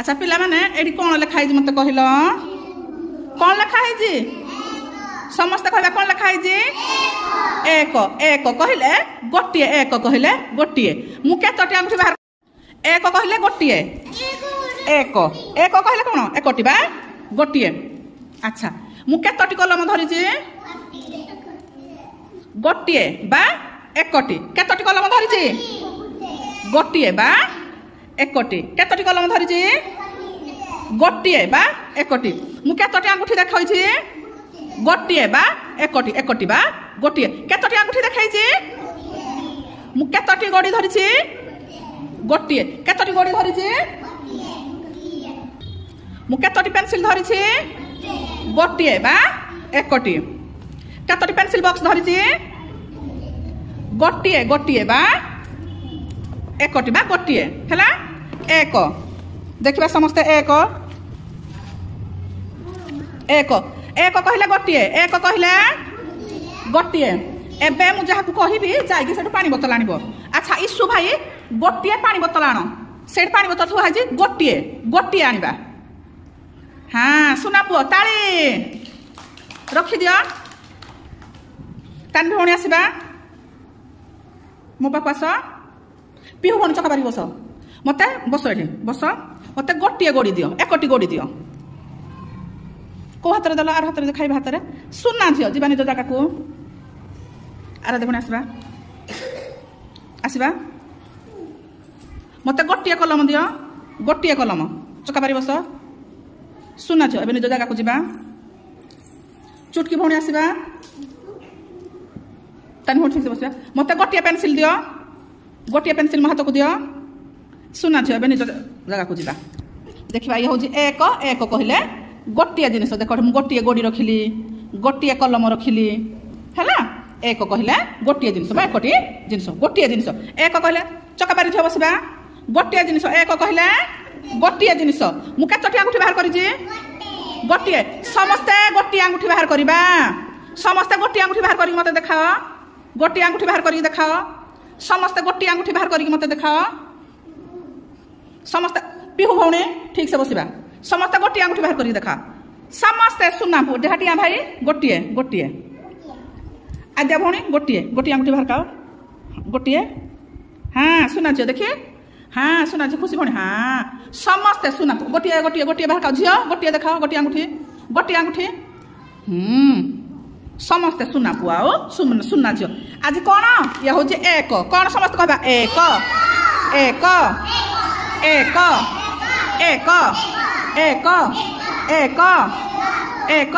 अच्छा पिला माने एडी कोन लिखाई मते कहिलो कोन लिखाई जी समस्त कहबा कोन लिखाई जी एक एक कहिले गोटिए एक कहिले गोटिए मु केतोटी अंगुठी बाहर एक कहिले गोटिए एक एक कहिले कोन एकटी बा गोटिए अच्छा मु केतोटी कलम धरि जी गोटिए बा एकटी केतोटी कलम धरि जी गोटिए बा एकटी केतोटी कलम धरि जी गोटिए बा एकटी मु केतोटी अंगुठी देखाइ छी गोटिए बा एकटी एकटी बा गोटिए केतोटी अंगुठी देखाइ छी मु केतोटी गोडी धरि छी गोटिए केतोटी गोडी धरि छी मु केतोटी पेंसिल धरि छी गोटिए बा एकटी केतोटी पेंसिल बॉक्स धरि छी गोटिए गोटिए बा एकटी बा गोटिए हला एक देखिबा समस्त एक एक एक कहले गोटिए एक कहले गोटिए एबे मु जहा को कहिबी जाइकी सेटु पानी बोतल आनिबो अच्छा इशु भाई गोटिए पानी बोतल आनो सेट पानी बोतल थुआ जी गोटिए गोटिए आनिबा हां सुना पुओ ताली रखि दियो कान भौणी आसीबा मो पाखु आस पिहु भौणी चका पारी बस मते बस एठी बस मते गोटिए गोडी दियो एकटी गोडी दियो को हाथ दल आर हाथ खाइबा हाथ सुना झियो जीवानी जो जाका को आर देखुन आसबा आसबा मते गोटिए कलम दियो गोटिए कलम चका पारी बस सुना झियो एबे निज जाका को जीबा चुटकी भौणी आसबा तानी हो ठीक से बसबा मते गोटिए पेंसिल दियो गोटिए पेंसिल म हाथ को दियो सुना झियो एबे निज जाका को जीबा देखिबा ये होजी एक एक कहिले गोटिए जिनिस देख गोटिए गोडी रखिली गोटिए कलम रखिली है एक कहले गोटिए जिनिस एकटी जिनिस गोटिए जिनिस एक कहले चका पारी झ बसबा गोटिए जिनिस एक कहले गोटिए जिनिस मु केतोटी अंगुठी बाहर करी जी गोटिए समस्ते गोटिए अंगुठी बाहर करबा समस्ते गोटिए अंगुठी बाहर करी मते देखाओ गोटिए अंगुठी बाहर करी देखाओ समस्ते गोटिए अंगुठी बाहर करी मते देखाओ समस्ते पिहु भौणी ठीक से बसबा समस्त गोटिए अंगुठी बाहर करी देखा समस्ते सुना देहाटिया भाई गोटिए गोटिए आद्या भौणी गोटिए गोटिए अंगुठी बाहर खाओ गोटिए हाँ सुना झियो देखिए हाँ सुना झियो खुशी भौणी हाँ समस्ते सुना गोटिए गोटिए गोटिए बाहर खाओ झियो गोटिए देखाओ गोटिए अंगुठी समस्ते सुना पुआओ सुना झियो आज कौन ये हूँ एक कौन समस्त कहबा एक एक एक एक एक एक एक